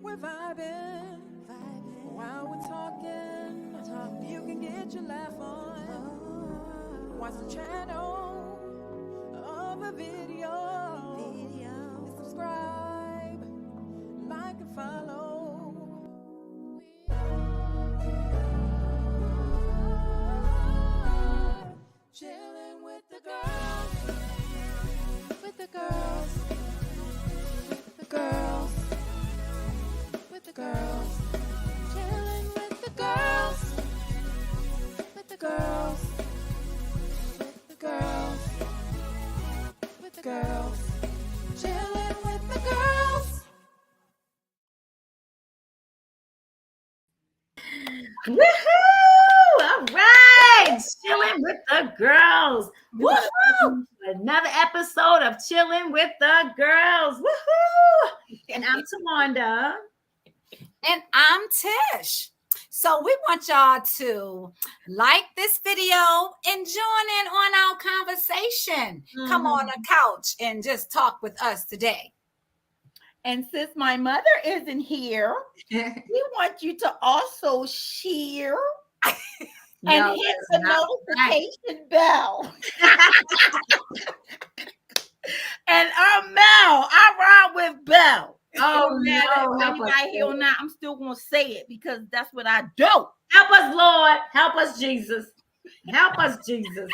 We're vibing. While we're talking, you can get your laugh on. Watch the channel of a video. And subscribe, like and follow. Chillin' with the girls. With the girls. The girls. With the girls. Chillin' with the girls. With the girls. With the girls. With the girls. Chillin' with the girls. Woohoo! All right, chilling with the girls. Woohoo! Another episode of Chilling with the Girls. Woohoo! And I'm Tawanda. And I'm Tish. So we want y'all to like this video and join in on our conversation. Come on the couch and just talk with us today. And since my mother isn't here, we want you to also share and hit the notification bell. And Mel, I ride with Bell. Oh, no. help us, anybody here or not, I'm still going to say it because that's what I do. Help us, Lord. Help us, Jesus. Help us, Jesus.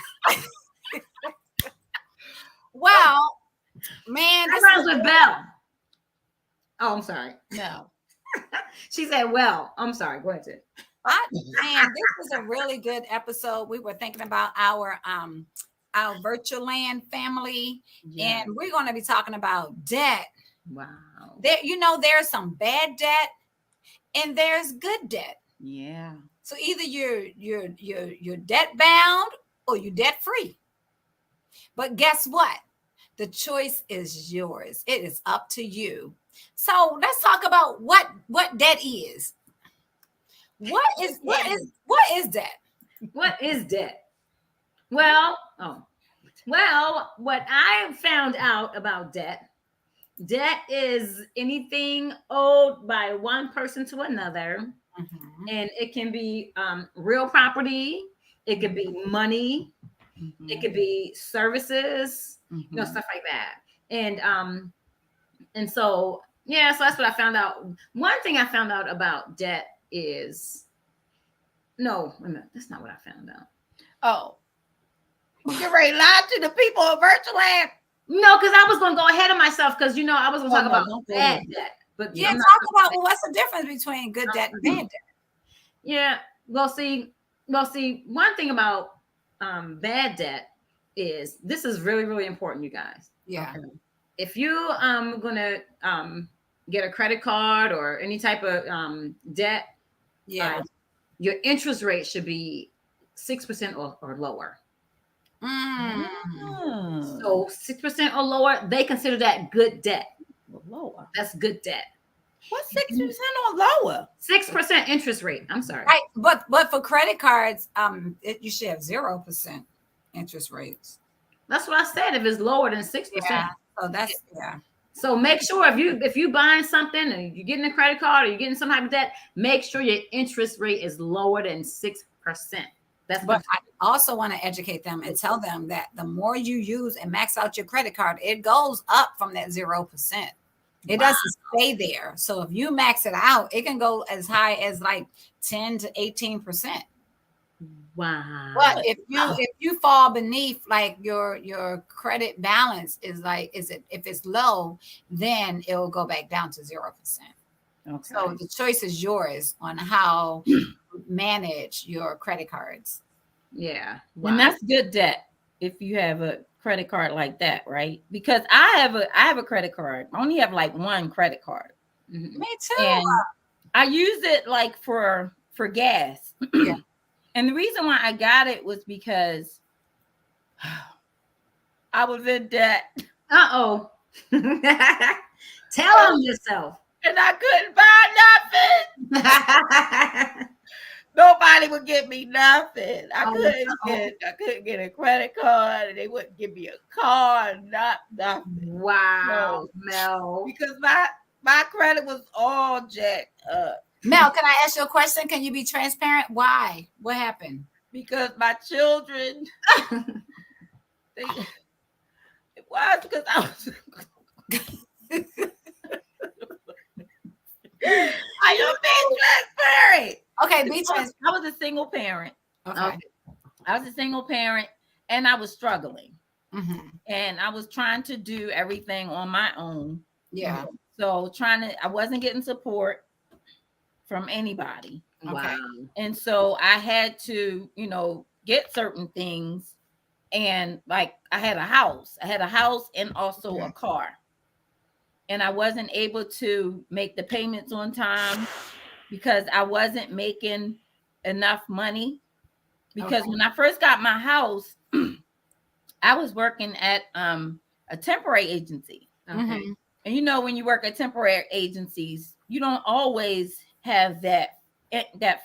Well, man, I rhymes with Bell. Oh, I'm sorry. No. She said, well, I'm sorry. Go ahead, Sid. Man, this was a really good episode. We were thinking about our virtual land family, and we're going to be talking about debt. Wow. There's some bad debt and there's good debt. Yeah. So either you're debt bound or you're debt free. But guess what? The choice is yours. It is up to you. So let's talk about what debt is. What is debt? What is debt? Well, what I found out about debt is anything owed by one person to another. Mm-hmm. And it can be real property, it could be money, it could be services, stuff like that. And so so that's what I found out. One thing I found out about debt is no, wait a minute, that's not what I found out. Oh, you ready to lie to the people of virtual land? No, because I was going to go ahead of myself because I was going to talk about bad debt. But talk about what's the difference between good debt and bad debt. Yeah, well, see, one thing about bad debt is this is really, really important, you guys. Yeah. Okay. If you gonna get a credit card or any type of debt, your interest rate should be 6% or lower. So 6% or lower, they consider that good debt. Lower. That's good debt. What's 6% or lower? 6% interest rate. I'm sorry. Right, but for credit cards, you should have 0% interest rates. That's what I said. If it's lower than 6%. Yeah. So that's So make sure if you buying something and you're getting a credit card or you're getting some type of debt, make sure your interest rate is lower than 6%. But I also want to educate them and tell them that the more you use and max out your credit card, it goes up from that 0%. It doesn't stay there. So if you max it out, it can go as high as like 10 to 18%. Wow. But if you fall beneath like your credit balance if it's low, then it will go back down to 0%. Okay. So the choice is yours on how you manage your credit cards. Yeah. Wow. And that's good debt if you have a credit card like that, right? Because I have a credit card. I only have like one credit card. Mm-hmm. Me too. And I use it like for gas. Yeah. And the reason why I got it was because I was in debt. Uh-oh. Tell them yourself. And I couldn't buy nothing. Nobody would give me nothing. I couldn't get a credit card, and they wouldn't give me a car, nothing. Wow, no. Because My credit was all jacked up. Mel, can I ask you a question? Can you be transparent? Why? What happened? Because my children, it was because I was. Are you being transparent? Okay, be transparent. I was a single parent. Okay. I was a single parent, and I was struggling, Mm-hmm. and I was trying to do everything on my own. Yeah. So I wasn't getting support from anybody. Wow. And so I had to, get certain things. And like I had a house and also a car. And I wasn't able to make the payments on time because I wasn't making enough money. Because when I first got my house, I was working at a temporary agency. Okay. And when you work at temporary agencies, you don't always have that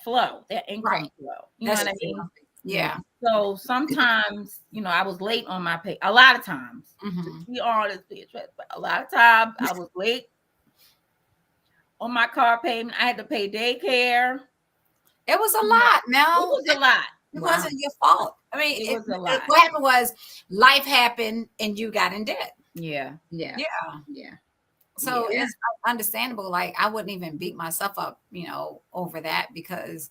flow, that income flow. You know what I mean? Yeah. So sometimes, I was late on my pay. A lot of times, to be honest, but a lot of times I was late on my car payment. I had to pay daycare. It was a lot, Mel. It was a lot. It wasn't your fault. I mean, it was a lot. What happened was life happened and you got in debt. Yeah. So it's understandable. Like I wouldn't even beat myself up, over that because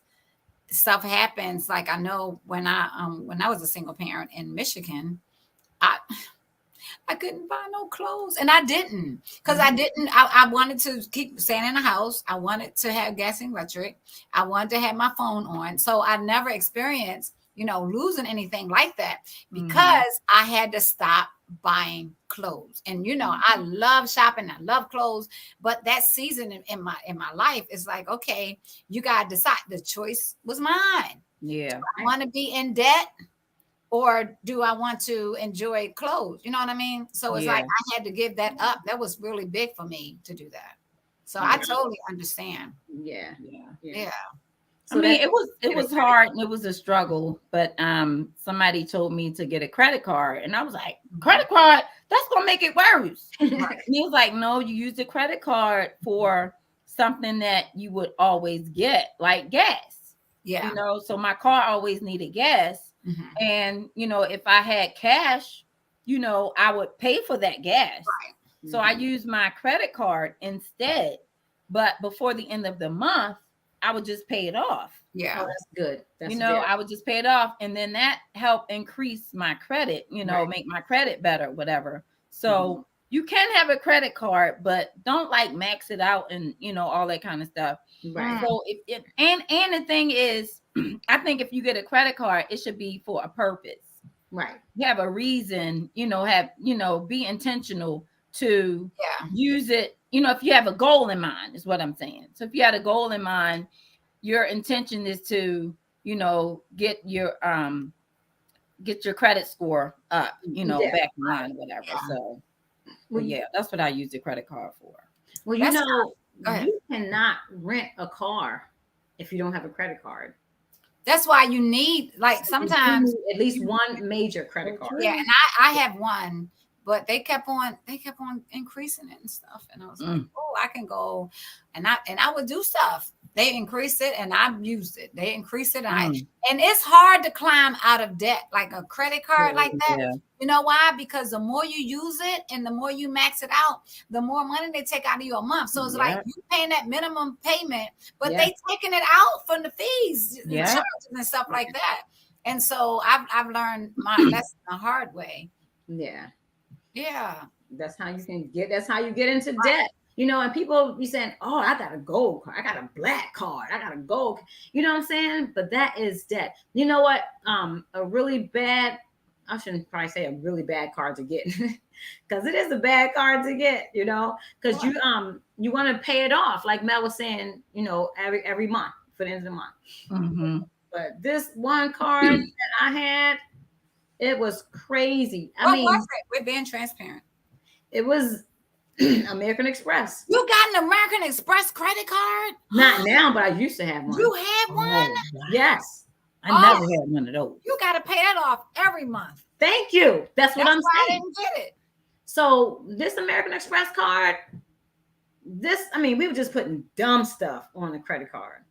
stuff happens. Like I know when I was a single parent in Michigan, I couldn't buy no clothes, and I didn't because I wanted to keep staying in the house. I wanted to have gas and electric. I wanted to have my phone on, so I never experienced losing anything like that because I had to stop buying clothes. And I love shopping, I love clothes, but that season in my life is like, okay, you gotta decide. The choice was mine. Yeah. Do I want to be in debt or do I want to enjoy clothes? You know what I mean? So it's like I had to give that up. That was really big for me to do that. So I totally understand. Yeah. So it was hard and it was a struggle, but somebody told me to get a credit card and I was like, credit card, that's gonna make it worse. And he was like, no, you use the credit card for something that you would always get, like gas. Yeah. So my car always needed gas. And if I had cash, I would pay for that gas. Right. So I used my credit card instead. But before the end of the month, I would just pay it off. Yeah. Oh, that's good. That's I would just pay it off. And then that helped increase my credit, make my credit better, whatever. So you can have a credit card, but don't like max it out and, all that kind of stuff. Right. So and the thing is, I think if you get a credit card, it should be for a purpose. Right. You have a reason, be intentional to use it. If you have a goal in mind, is what I'm saying. So if you had a goal in mind, your intention is to, get your credit score up, back in line or whatever. So that's what I use the credit card for. Well, you cannot rent a car if you don't have a credit card. That's why you need, like, sometimes at least one major credit card. Yeah, and I have one, but they kept on increasing it and stuff. And I was like, oh, I can go, and I would do stuff. They increased it and I used it. They increased it. And it's hard to climb out of debt, like a credit card like that. Yeah. You know why? Because the more you use it and the more you max it out, the more money they take out of you a month. So it's like you paying that minimum payment, but they taking it out from the fees, the charges and stuff like that. And so I've learned my lesson the hard way. Yeah. Yeah. That's how you get into debt. And people be saying, oh, I got a gold card. I got a black card. I got a gold. You know what I'm saying? But that is debt. You know what? A really bad, I shouldn't probably say a really bad card to get because it is a bad card to get, because you want to pay it off. Like Mel was saying, every month for the end of the month. Mm-hmm. But this one card that I had, it was crazy. What was it? We're being transparent. It was American Express. You got an American Express credit card? Not now, but I used to have one. You had one? Oh, yes. I never had one of those. You got to pay that off every month. Thank you. That's what I'm saying. I didn't get it. So this American Express card, we were just putting dumb stuff on the credit card.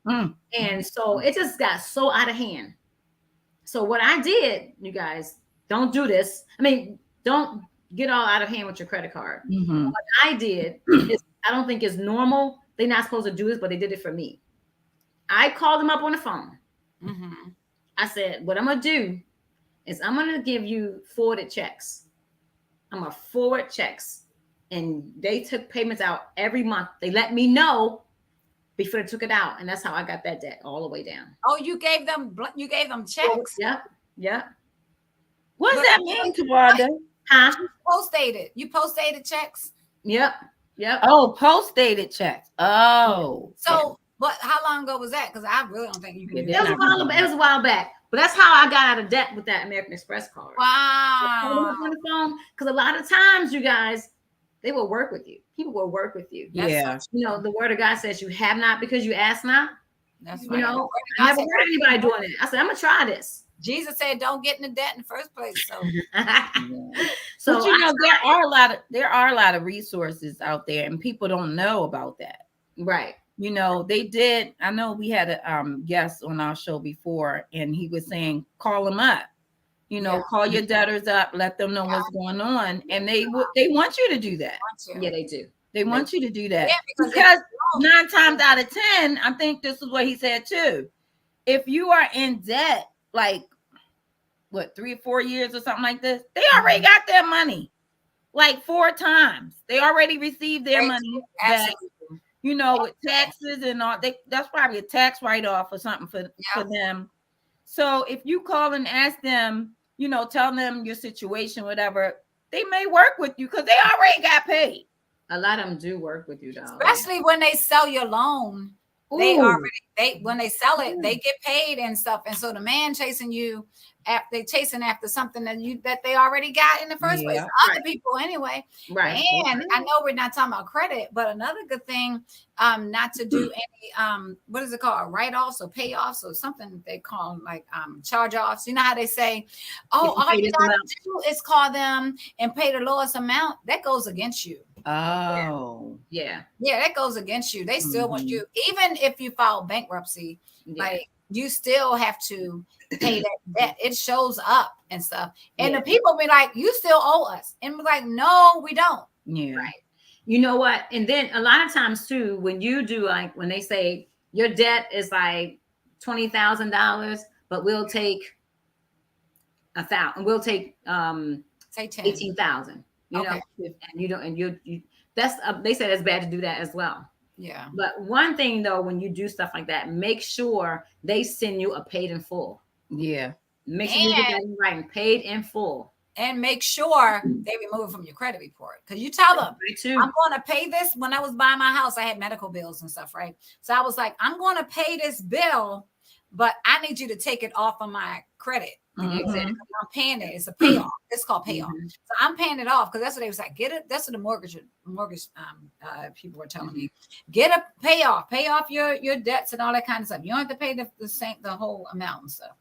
And so it just got so out of hand. So what I did, you guys, don't do this. Don't get all out of hand with your credit card. What I did is, I don't think it's normal. They're not supposed to do this, but they did it for me. I called them up on the phone. I said, what I'm going to do is I'm going to give you forwarded checks. I'm going to forward checks. And they took payments out every month. They let me know before they took it out. And that's how I got that debt all the way down. Oh, you gave them checks? Yep. What does that mean, Tawanda? Huh? You post-dated checks? Yep. Oh, post-dated checks. Oh. So, but how long ago was that? Because I really don't think you can do that. It was a while back. But that's how I got out of debt with that American Express card. Wow. On the phone, because a lot of times, you guys, they will work with you. People will work with you. Yeah. The word of God says you have not because you ask not. That's right. I never heard anybody doing it. I said, I'm going to try this. Jesus said, don't get into debt in the first place. So, but there are a lot of resources out there, and people don't know about that. Right. They did. I know we had a guest on our show before, and he was saying, call them up. Call your debtors up, let them know what's going on, and they want you to do that. Yeah, they do. They want you to do that, because 9 times out of 10, I think this is what he said too. If you are in debt, like 3 or 4 years or something like this, they already got their money, like 4 times. They already received their money back. With taxes and all, that's probably a tax write-off or something for them. So if you call and ask them, tell them your situation, whatever, they may work with you because they already got paid. A lot of them do work with you, though. Especially when they sell your loan. When they sell it, they get paid and stuff. And so the man chasing you, they're chasing after something that they already got in the first place. Other people anyway. Right. And I know we're not talking about credit, but another good thing, not to do any what is it called? Write-offs or payoffs or something they call like charge-offs. You know how they say, all you gotta do is call them and pay the lowest amount. That goes against you. Oh, yeah, that goes against you. They still want you, even if you file bankruptcy, like you still have to pay that debt. It shows up and stuff, and the people be like, "You still owe us," and we're like, "No, we don't." Yeah, right. You know what? And then a lot of times too, when you do when they say your debt is like $20,000, but we'll take 1,000, we'll take say 10. 18,000. And you don't, and you that's they said it's bad to do that as well. Yeah. But one thing though, when you do stuff like that, make sure they send you a paid in full. Yeah. Make sure you get that in writing, paid in full. And make sure they remove it from your credit report. Because you tell them, I'm going to pay this. When I was buying my house, I had medical bills and stuff, right? So I was like, I'm going to pay this bill, but I need you to take it off of my credit. I'm paying it. It's a payoff. It's called payoff. So I'm paying it off because that's what they was like. Get it. That's what the mortgage people were telling me. Get a payoff. Pay off your debts and all that kind of stuff. You don't have to pay the whole amount and stuff.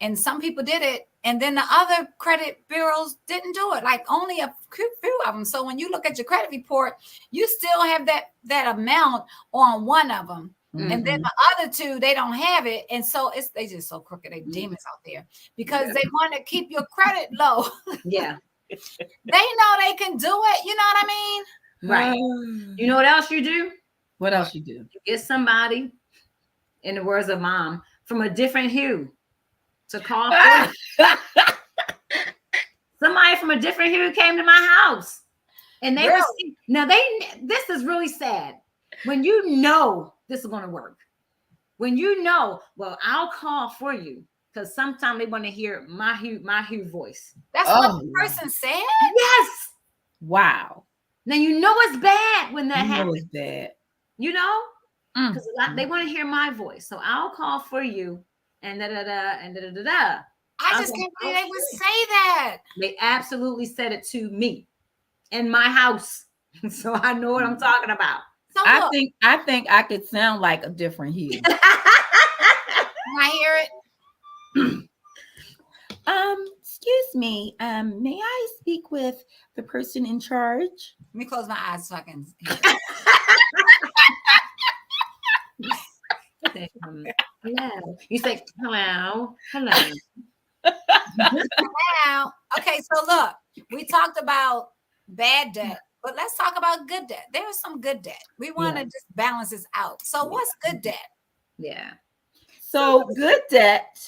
And some people did it, and then the other credit bureaus didn't do it. Like only a few of them. So when you look at your credit report, you still have that amount on one of them. And then the other two, they don't have it. And so they just so crooked. They demons out there because they want to keep your credit low. Yeah. They know they can do it. You know what I mean? Right. You know what else you do? What else you do? You get somebody, in the words of Mom, from a different hue to call. Somebody from a different hue came to my house. And they were this is really sad. When you know this is going to work. When you know, well, I'll call for you because sometimes they want to hear my hue voice. That's what the person said? Yes. Wow. Now you know it's bad when that happens. It's bad. You know? Because they want to hear my voice. So I'll call for you and da-da-da and da-da-da-da. I just can't believe they would say that. They absolutely said it to me in my house. So I know what I'm talking about. So I think I could sound like a different hue. Can I hear it? Excuse me. May I speak with the person in charge? Let me close my eyes so I can hear. Say, hello. You say hello. Now, okay, so look, we talked about bad debt, but let's talk about good debt. There is some good debt. We want to just balance this out. So what's good debt? Yeah. So good debt,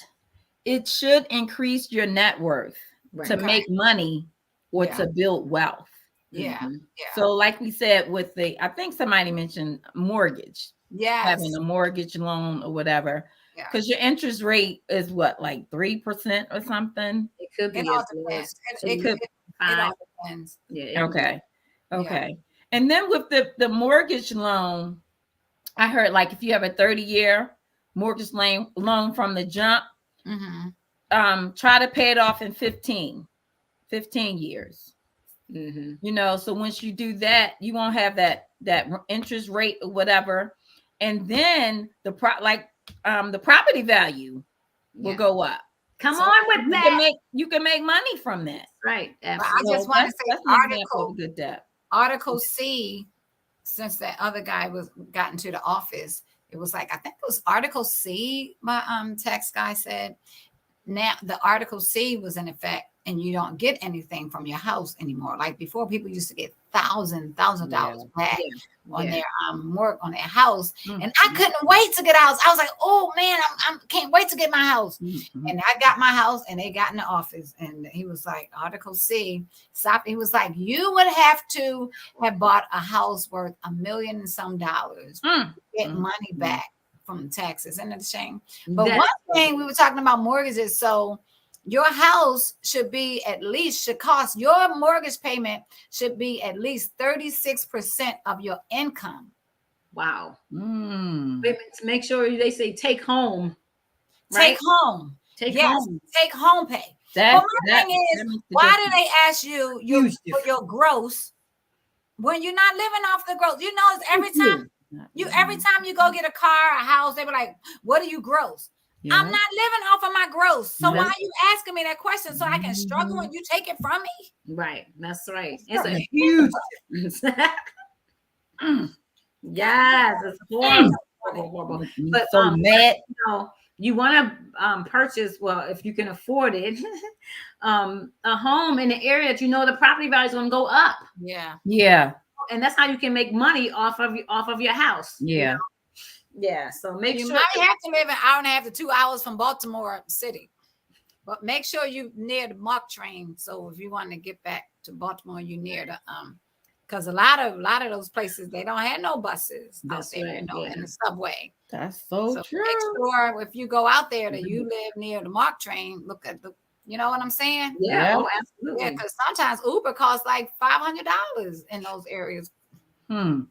it should increase your net worth to Okay. make money or Yeah. to build wealth. Yeah. Mhm. Yeah. So like we said with I think somebody mentioned mortgage, Yes. having a mortgage loan or whatever, Yeah. because your interest rate is what, like 3% or something? It could be It all as low depends. as It could. It all depends. Yeah. Okay. Yeah. Okay. And then with the mortgage loan, I heard like if you have a 30-year mortgage loan from the jump, try to pay it off in 15 years. Mm-hmm. You know, so once you do that, you won't have that interest rate or whatever. And then the property value will go up. Come on with You that. can make money from that. Right. But I Absolutely. just want to say that's an example of good debt. Article C, since that other guy got into the office, it was like, I think it was Article C, my tax guy said. Now the Article C was in effect, and you don't get anything from your house anymore. Like before, people used to get $1,000 back on their on their house, and I couldn't wait to get a house. I was like, oh man, I can't wait to get my house. And I got my house, and they got in the office, and he was like, Article C, stop. He was like, you would have to have bought a house worth $1 million and some dollars to get money back from the taxes. Isn't it a shame? But one thing we were talking about mortgages, so your house should cost, your mortgage payment should be at least 36% of your income. Wow. Make sure they say take home. Right? Take home. Take home pay. Well, my thing is, why do they ask you for your gross when you're not living off the gross? You know, every time you go get a car, a house, they be like, what do you gross? Yeah. I'm not living off of my gross. So why are you asking me that question? So I can struggle when you take it from me? Right. That's right. It's a huge difference. Yes, it's horrible. But so mad. You know, you want to purchase, well, if you can afford it, a home in the area that you know the property value is going to go up. Yeah. Yeah. And that's how you can make money off of your house. Yeah. You know? Yeah. So make sure you might have to live an hour and a half to 2 hours from Baltimore City, but make sure you near the MARC train. So if you want to get back to Baltimore, you near the because a lot of those places, they don't have no buses out there, in the subway. That's so true. Make sure if you go out there that you live near the MARC train, look at the, you know what I'm saying? Yeah, oh, absolutely. Yeah, because sometimes Uber costs like $500 in those areas. Wait a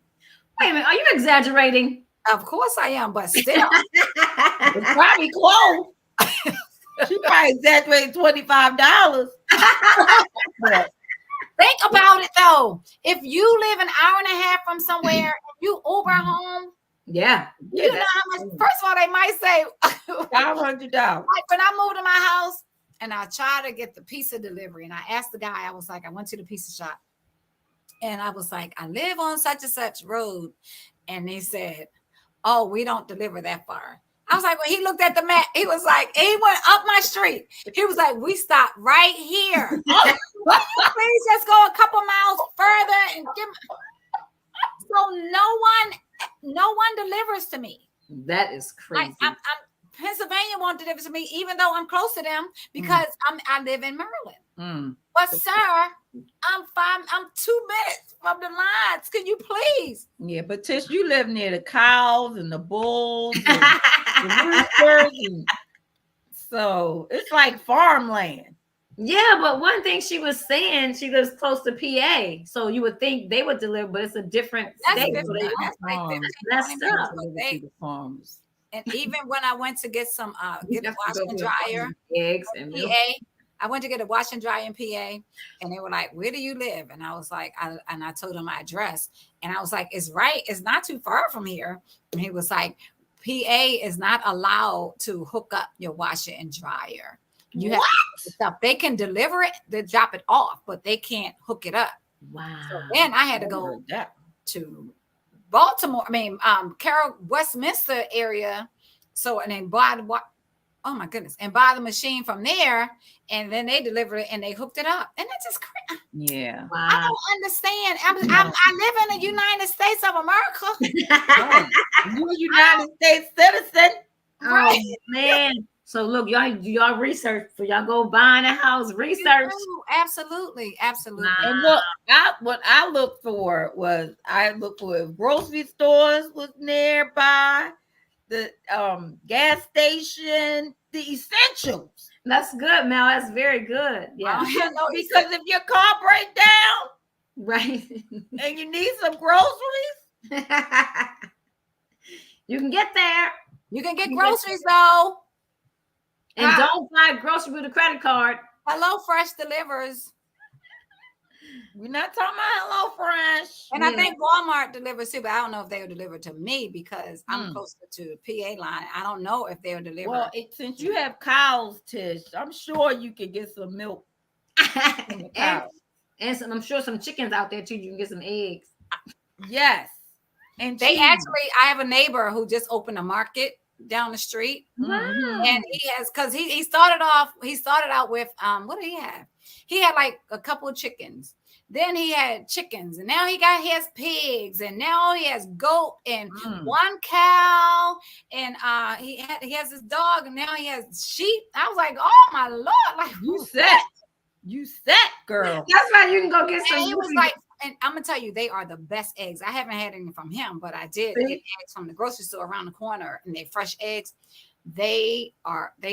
minute, are you exaggerating? Of course I am, but still. It's probably close. She probably exaggerated $25. But think about it though. If you live an hour and a half from somewhere and you Uber home, you know how much. First of all, they might say $500. Like when I moved to my house and I tried to get the pizza delivery, and I asked the guy, I was like, I went to the pizza shop, and I was like, I live on such and such road, and they said, oh, we don't deliver that far. I was like, well, he looked at the map. He was like, he went up my street. He was like, we stopped right here. Please just go a couple miles further and give me. So no one delivers to me. That is crazy. Pennsylvania won't deliver to me, even though I'm close to them, because I live in Maryland. But sir, I'm 2 minutes from the lines. Can you please? Yeah, but Tish, you live near the cows and the bulls and the roosters, and so it's like farmland. Yeah, but one thing she was saying, she lives close to PA, so you would think they would deliver, but it's a different state. That's the farms. And even when I went to get some get a wash and dryer, eggs and PA, I went to get a wash and dryer in PA, and they were like, "Where do you live?" And I was like, I told them my address, and I was like, "It's not too far from here." And he was like, "PA is not allowed to hook up your washer and dryer. You have stuff. They can deliver it, they drop it off, but they can't hook it up." Wow. So then I had to go to Baltimore. I mean, Carroll, Westminster area. So and then buy the oh my goodness, and buy the machine from there, and then they deliver it and they hooked it up, and that's just crazy. Yeah. Wow. I don't understand. I live in the United States of America. Right. You a United States citizen. Right. Oh man. So look, y'all do y'all research for y'all go buying a house. Research. Absolutely. Absolutely. Wow. And look, what I looked for was if grocery stores was nearby, the gas station, the essentials. That's good, Mel. That's very good. Yeah. Because if your car break down Right. and you need some groceries, You can get there. You can get groceries though. And don't buy groceries with a credit card. Hello Fresh delivers. we're not talking about HelloFresh. And I think Walmart delivers too, but I don't know if they'll deliver to me because I'm closer to the PA line. I don't know if they'll deliver. Well, since you have cows, Tish, I'm sure you can get some milk from the cows. And some, I'm sure some chickens out there too. You can get some eggs. Yes. And they cheese. actually, I have a neighbor who just opened a market down the street. Mhm. And he has, because he started out with what did he have? He had like a couple of chickens. Then he had chickens, and now he has pigs, and now he has goat and one cow, and he has his dog, and now he has sheep. I was like, oh my Lord, like you set, girl. That's right. You can go get some. And he was like, and I'm gonna tell you, they are the best eggs. I haven't had any from him, but I did get eggs from the grocery store around the corner, and they're fresh eggs. They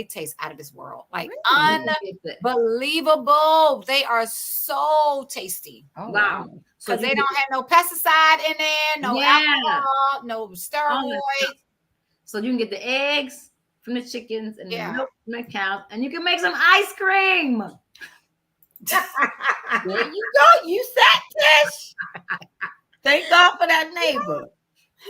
taste out of this world, like unbelievable. They are so tasty. Oh, wow. Because they don't have no pesticide in there, no alcohol, no steroids. So you can get the eggs from the chickens and the milk from the cows, and you can make some ice cream. There you go. You sat, Tish. Thank God for that neighbor.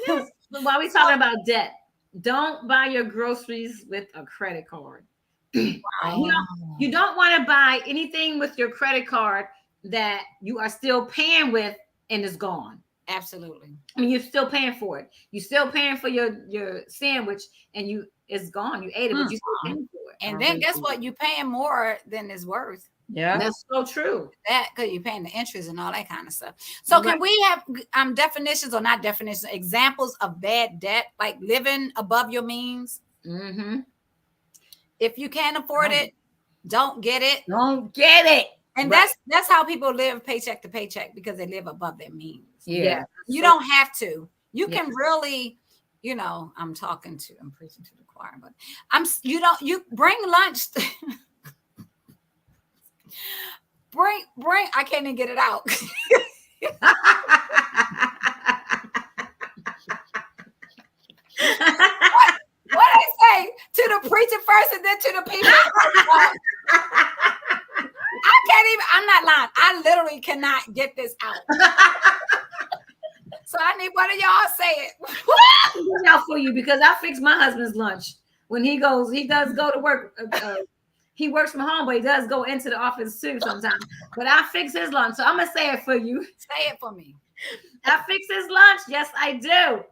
Yes. But while we talking about debt, don't buy your groceries with a credit card. Wow. You don't want to buy anything with your credit card that you are still paying with and is gone. Absolutely. I mean, you're still paying for it. You're still paying for your sandwich, and it's gone. You ate it, but you still paying for it. And then guess what? You're paying more than it's worth. Yeah, that's so true. That because you're paying the interest and all that kind of stuff. So can we have definitions or not definitions, examples of bad debt, like living above your means? Mm-hmm. If you can't afford it, don't get it. Don't get it. And that's how people live paycheck to paycheck, because they live above their means. Yeah. You don't have to. You can really, I'm preaching to the choir, but you bring lunch. Bring, I can't even get it out. What I say to the preacher first and then to the people. I can't even, I'm not lying. I literally cannot get this out. So I need one of y'all say it. Look out for you, because I fix my husband's lunch. When he does go to work. He works from home, but he does go into the office too sometimes. But I fix his lunch. So I'm going to say it for you. Say it for me. I fix his lunch. Yes, I do.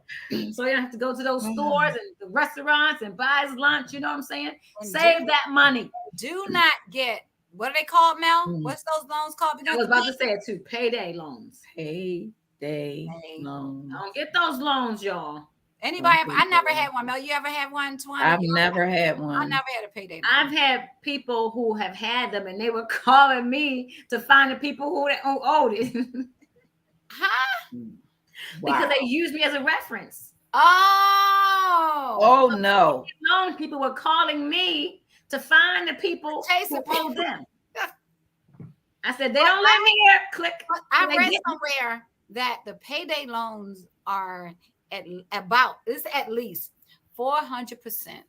So you don't have to go to those stores and the restaurants and buy his lunch. You know what I'm saying? And save that money. Do not get, what are they called, Mel? What's those loans called? I was about to say it too. Payday loans. Payday loans. Don't get those loans, y'all. Anybody? I never had one. Mel, you ever had one, Twan? I've never had one. I never had a payday loan. I've had people who have had them, and they were calling me to find the people who owed it. Huh? Because they used me as a reference. Oh no. Loan people were calling me to find the people who owed them. I said, they don't live here. Click. I read somewhere that the payday loans are at least 400%.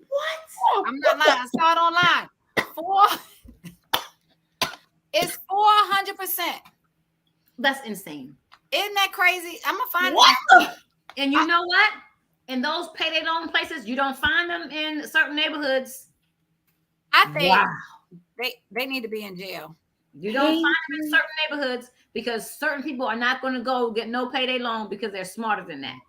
What? I'm not lying. I saw it online. It's 400%. That's insane. Isn't that crazy? I'm gonna find it. And you know what? In those payday loan places, you don't find them in certain neighborhoods. I think they need to be in jail. You don't find them in certain neighborhoods because certain people are not going to go get no payday loan because they're smarter than that.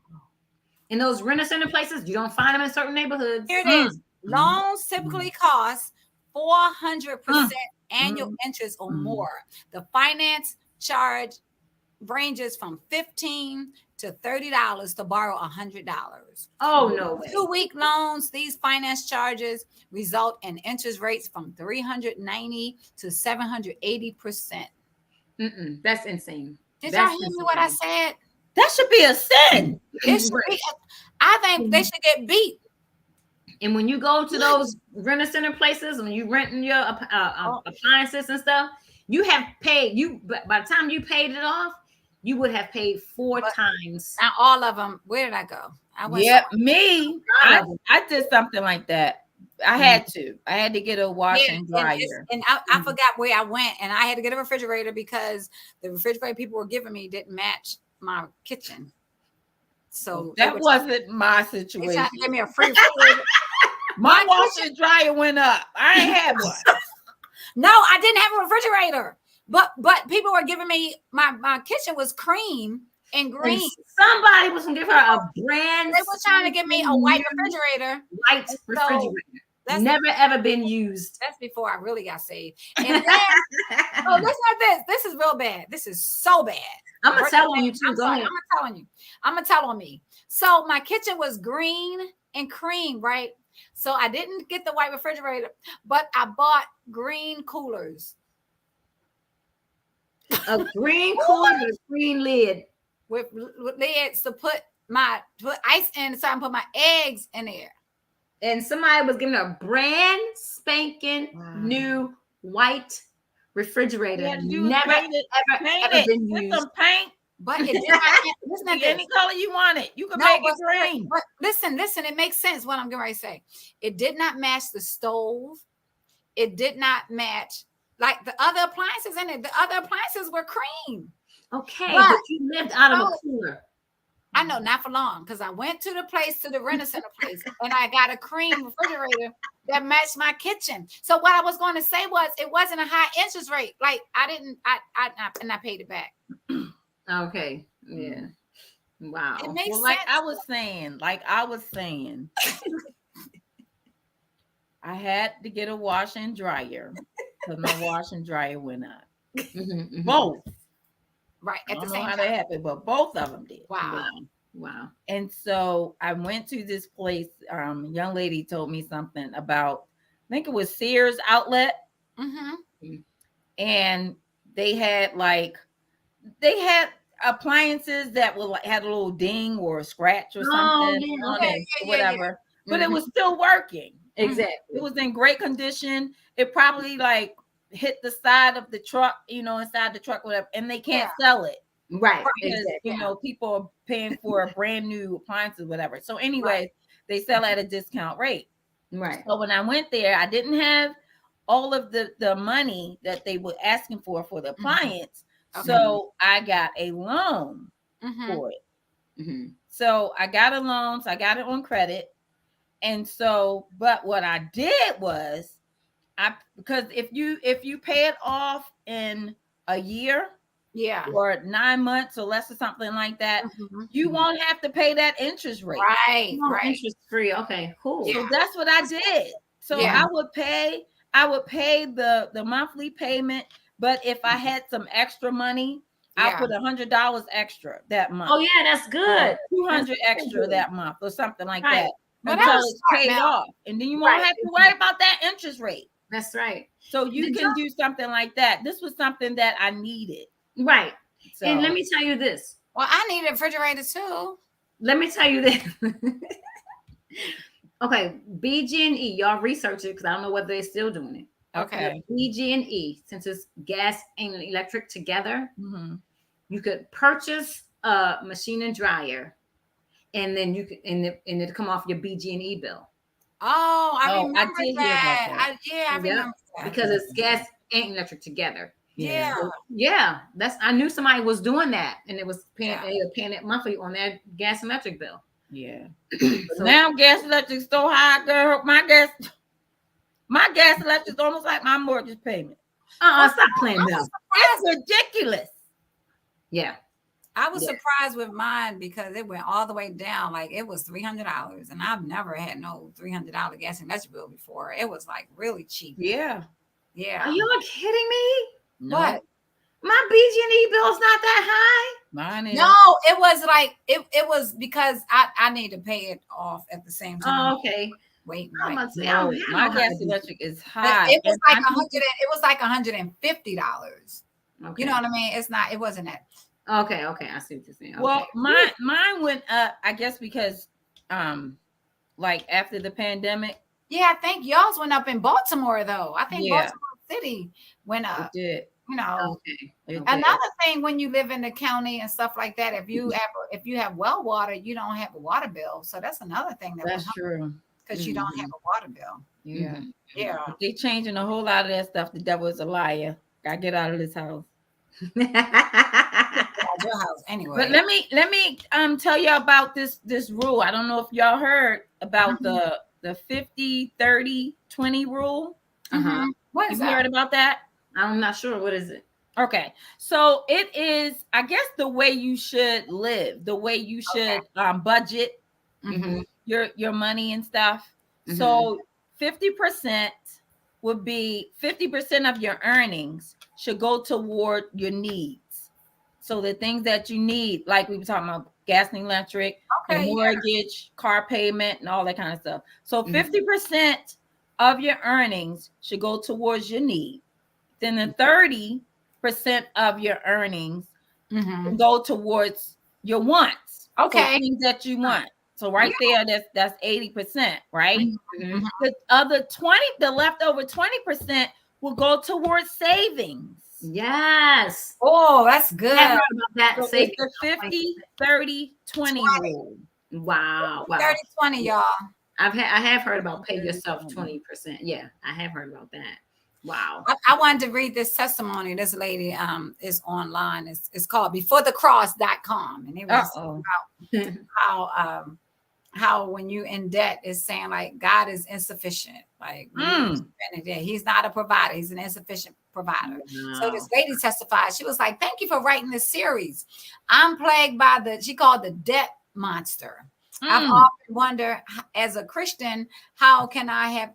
In those renter center places, you don't find them in certain neighborhoods. Here it is. Loans typically cost 400% annual interest or more. The finance charge ranges from $15 to $30 to borrow $100. Oh, no way. 2-week loans, these finance charges result in interest rates from 390 to 780%. That's insane. Did y'all hear me what I said? That should be a sin. It should be, I think they should get beat. And when you go to those renter center places, when you renting your appliances and stuff, you have paid. By the time you paid it off, you would have paid 4 times. Now all of them. Where did I go? I went. Yep, me. I did something like that. I had to get a washer and dryer. And I forgot where I went, and I had to get a refrigerator because the refrigerator people were giving me didn't match my kitchen. So that wasn't my situation. They tried to give me a free refrigerator. My washer and dryer went up. I ain't had one. No, I didn't have a refrigerator. But people were giving me my kitchen was cream and green. And somebody was gonna give her a brand. They were trying to give me a white refrigerator. White refrigerator. That's never ever been used. That's before I really got saved. And then, oh, listen to this. This is real bad. This is so bad. I'm gonna tell on you too. Go ahead. I'm gonna tell on me. So my kitchen was green and cream, right? So I didn't get the white refrigerator, but I bought green coolers. A green cooler with a green lid. With lids to put ice in, so I can put my eggs in there. And somebody was giving a brand spanking new white refrigerator. Never ever been used. Some paint. But it did not any color you want it. You can make it green. But listen, it makes sense what I'm getting ready to say. It did not match the stove. It did not match like the other appliances in it. The other appliances were cream. Okay, but you lived out of a cooler. I know, not for long, because I went to the renter center place, and I got a cream refrigerator that matched my kitchen. So what I was going to say was, it wasn't a high interest rate. Like and I paid it back. Okay, yeah, wow. It makes sense. Like I was saying, I had to get a washer and dryer because my washer and dryer went up. Both. Right. I don't know how that happened, but both of them did. Wow. And so I went to this place. A young lady told me something about, I think it was Sears outlet. And they had appliances that had a little ding or a scratch or something on it, whatever. But it was still working. Exactly. It was in great condition. It probably hit the side of the truck, inside the truck, whatever, and they can't sell it. Right. Because, people are paying for a brand new appliances, whatever. So anyway, they sell at a discount rate. Right. So when I went there, I didn't have all of the money that they were asking for the appliance. Okay. So I got a loan for it. So I got a loan. So I got it on credit. And so, but what I did was, because if you pay it off in a year, or 9 months or less or something like that, you won't have to pay that interest rate. Right. Interest free. Okay, cool. So that's what I did. So I would pay the monthly payment, but if I had some extra money, I'll put $100 extra that month. Oh yeah, that's good. $200 extra that month or something like that. Until it's paid off. And then you won't have to worry about that interest rate. That's right. So you can do something like that. This was something that I needed. Right. So, and let me tell you this. Well, I need a refrigerator too. Let me tell you this. Okay, BG&E, y'all research it because I don't know whether they're still doing it. Okay. BG&E, since it's gas and electric together, you could purchase a machine and dryer, and then you could and it'll come off your BG&E bill. Oh, I remember I did that. hear about that. I remember that. Because it's gas and electric together. Yeah. So, I knew somebody was doing that, and it was paying it monthly on their gas and electric bill. Yeah. So now gas electric's so high, girl. My gas electric's almost like my mortgage payment. Stop playing Bell. It's ridiculous. Yeah. I was Yeah. surprised with mine because it went all the way down. Like it was $300, and I've never had no $300 gas and electric bill before. It was like really cheap. Yeah. Yeah. Are you kidding me? No, What? My BG&E bill's not that high. mine is. No, it was like it was because I need to pay it off at the same time. Oh, okay. Wait, I'm right. about to say, No, I don't my have no gas high electric is But high. it was and like I'm- it was like $150. Okay. You know what I mean? It wasn't that. Okay. I see what you're saying. Okay. Well, mine went up, I guess, because like after the pandemic, Yeah, I think y'all's went up in Baltimore though. I think Yeah. Baltimore City went it up. did. You know. Okay. It Okay. Another thing, when you live in the county and stuff like that, if you have well water, you don't have a water bill. So that's another thing That's true. because you don't have a water bill. Yeah. Mhm. Yeah. They changing a whole lot of that stuff. The devil is a liar. Gotta get out of this house. At your house anyway. But let me tell you about this rule. I don't know if y'all heard about the 50-30-20 rule. Uh-huh. What is Have you heard that? about that? I'm not sure. What is it? Okay, so it is, I guess, the way you should live, the way you should budget Mhm. your money and stuff. Mhm. So 50% would be 50% of your earnings should go toward your needs. So the things that you need, like we were talking about, gas and electric, Okay, your mortgage, car payment, and all that kind of stuff. So Mhm. 50% of your earnings should go towards your need. Then the 30% of your earnings Mhm. go towards your wants. So Okay. things that you want. So right there, that's 80%, right? Mhm. The other 20, the leftover 20% will go towards savings. Yes. Oh, that's good. I heard about that. So Say it's the 50-30-20 rule. wow. 30-20, y'all. I have heard about pay yourself 20%. Yeah, I have heard about that. Wow. I wanted to read this testimony. This lady is online. It's called beforethecross.com. And it was how when you in debt is saying like God is insufficient. Like he's not a provider, he's an insufficient provider. Wow. So this lady testified. She was like, thank you for writing this series. I'm plagued by she called the debt monster. I've often wondered, as a Christian, how can I have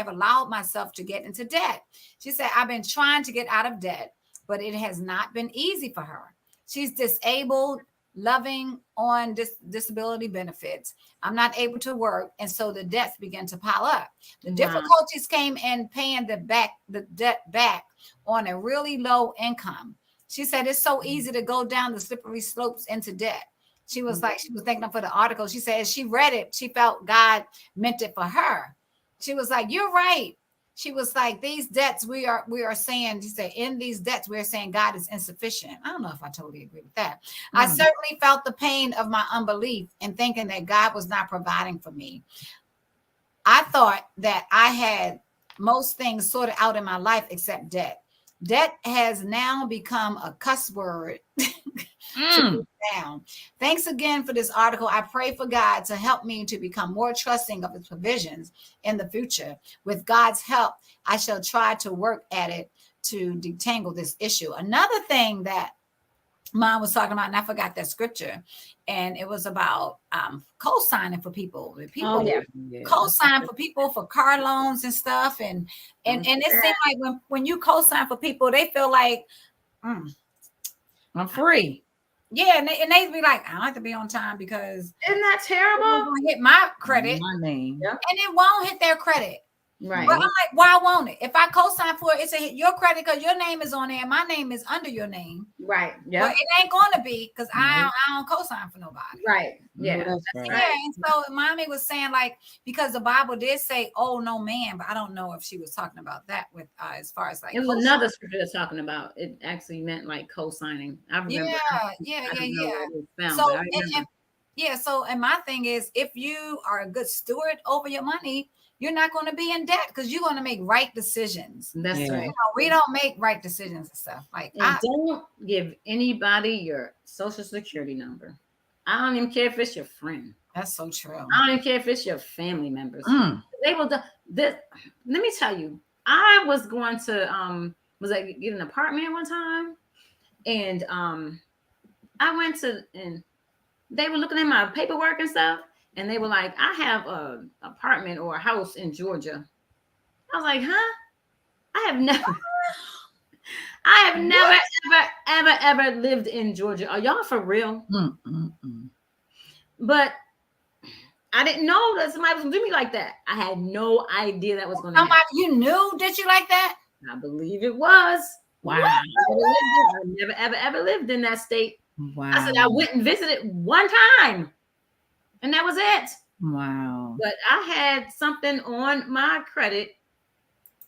allowed myself to get into debt? She said, I've been trying to get out of debt, but it has not been easy for her. She's disabled, loving on disability benefits. I'm not able to work. And so the debts began to pile up. The difficulties came in paying the debt back on a really low income. She said, it's so easy to go down the slippery slopes into debt. She was like, she was thanking for the article. She said, as she read it, she felt God meant it for her. She was like, you're right. She was like, these debts we are saying, she said, in these debts, we're saying God is insufficient. I don't know if I totally agree with that. I certainly felt the pain of my unbelief and thinking that God was not providing for me. I thought that I had most things sorted out in my life except debt. Debt has now become a cuss word to put down. Thanks again for this article. I pray for God to help me to become more trusting of his provisions in the future. With God's help, I shall try to work at it to detangle this issue. Another thing that Mom was talking about, and I forgot that scripture, and it was about co-signing for people. Co-sign for people for car loans and stuff, and it seemed like when you co-sign for people, they feel like I'm free. Yeah, and they be like, I don't have to be on time because isn't that terrible? It's gonna hit my credit, My name, and it won't hit their credit. Right. But I'm like, why won't it? If I co-sign for it, it's a hit your credit because your name is on there. And my name is under your name. Right. But Yeah. it ain't going to be because I don't co-sign for nobody. Right. Yeah, Yeah. that's right. Yeah, and so mommy was saying like because the Bible did say, "Oh no, man," but I don't know if she was talking about that with as far as like It was another scripture that's talking about it. Actually meant like co-signing. I remember. Yeah. Found, So so and my thing is, if you are a good steward over your money, you're not going to be in debt because you're going to make right decisions. that's Yeah. right. You know, we don't make right decisions and stuff like And don't give anybody your social security number. I don't even care if it's your friend. That's so true. I don't even care if it's your family members. They will do this. Let me tell you, I was going to was like get an apartment one time, and I went to, and they were looking at my paperwork and stuff, and they were like, I have a apartment or a house in Georgia. I was like, huh? I have never ever lived in Georgia. Are y'all for real? But I didn't know that somebody was gonna do me like that. I had no idea that was gonna happen. You knew, did you like that? I believe it was. Wow. I never ever lived in that state. Wow. I said I went and visited one time, and that was it. Wow. But I had something on my credit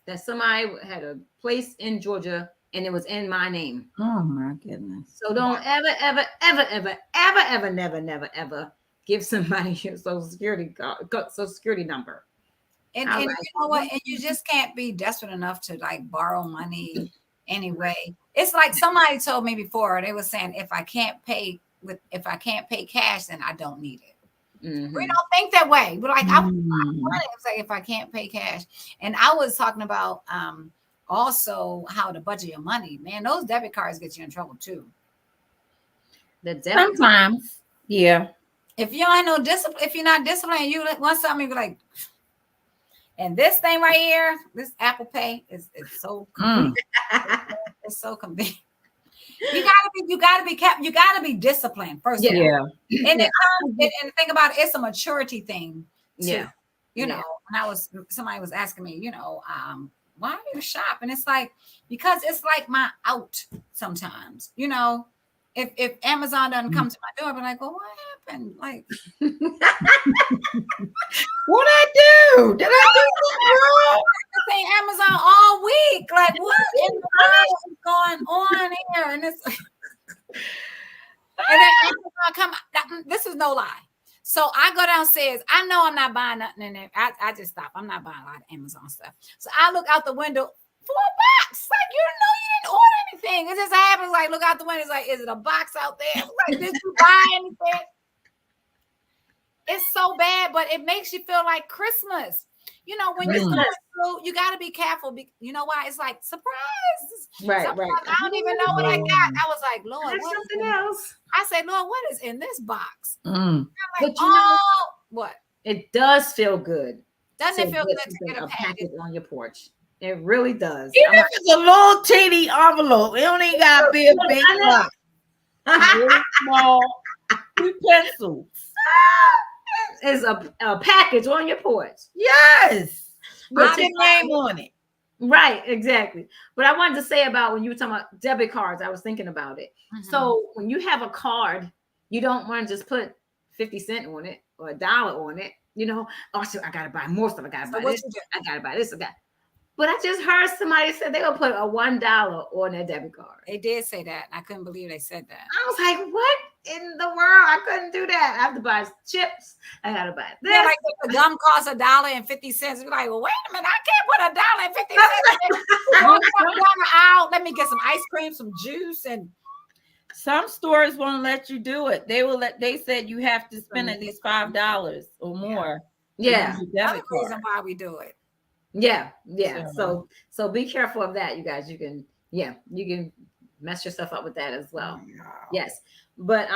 that somebody had a place in Georgia, and it was in my name. Oh my goodness. So don't never give somebody your social security number. And you know what? And you just can't be desperate enough to like borrow money anyway. It's like somebody told me before, they were saying if I can't pay cash, then I don't need it. Mm-hmm. We don't think that way. We're like, I was like, if I can't pay cash. And I was talking about also how to budget your money. Man, those debit cards get you in trouble too. Sometimes, yeah. If you ain't no discipline, if you're not disciplined, you want something, you be like, and this thing right here, this Apple Pay is so convenient. It's so convenient. You gotta be disciplined first. Yeah. Of all. And it comes, and think about it, it's a maturity thing too. Yeah. You know, when somebody was asking me, you know, why do you shop? And it's like, because it's like my out sometimes, you know. If Amazon doesn't come to my door, I'm like, well, what happened? Like, what I do? Did I do something wrong? I think Amazon all week. Like, what in the world is going on here? And it's and then Amazon come. This is no lie. So I go downstairs. I know I'm not buying nothing in there. I just stop. I'm not buying a lot of Amazon stuff. So I look out the window. $4. Like, you didn't order anything. It just happens. Like, look out the window. It's like, is it a box out there? Like, did you buy anything? It's so bad, but it makes you feel like Christmas. You know, when you're going through, you got to be careful. You know why? It's like, surprise. Right. I don't even know what I got. I was like, Lord, There's something else. I said, Lord, what is in this box? But Like, you know, what? it does feel good. Doesn't it feel good to get a package on your porch? It really does. Even if it's a little teeny envelope, it don't even gotta be a big box. Really small, 2 pencils. It's a package on your porch. Yes, with your name on it. Right, exactly. But I wanted to say about when you were talking about debit cards, I was thinking about it. Mm-hmm. So when you have a card, you don't want to just put 50 cents on it or $1 on it. You know, oh, so I gotta buy more stuff. I gotta buy this. I gotta buy this. But I just heard somebody said they gonna put a $1 on their debit card. They did say that. I couldn't believe they said that. I was like, what in the world? I couldn't do that. I have to buy chips. I gotta buy this. Yeah, like if the gum costs $1.50. You're like, well, wait a minute, I can't put $1.50. Down the aisle. Let me get some ice cream, some juice, and some stores won't let you do it. They said you have to spend at least $5 or more. Yeah. That's the reason why we do it. Yeah. So be careful of that, you guys. You can mess yourself up with that as well. Oh, no. Yes. But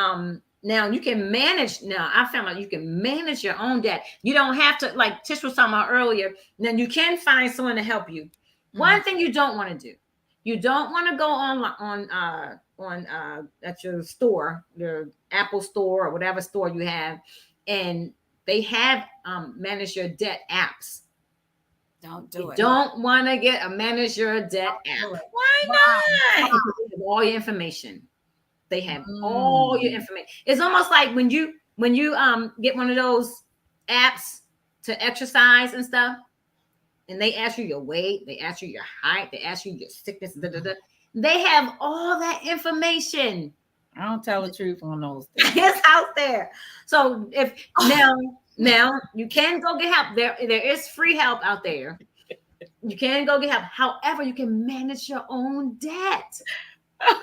now you can manage. Now I found out you can manage your own debt. You don't have to, like Tish was talking about earlier. Then you can find someone to help you. Mm-hmm. One thing you don't want to do, you don't want to go on at your store, your Apple store or whatever store you have, and they have manage your debt apps. Don't do it. Don't want to get a manage your debt app. Why not? They have all your information. They have all your information. It's almost like when you get one of those apps to exercise and stuff, and they ask you your weight, they ask you your height, they ask you your sickness. They have all that information. I don't tell the truth on those things. It's out there. So if now you can go get help. There is free help out there. You can go get help. However, you can manage your own debt.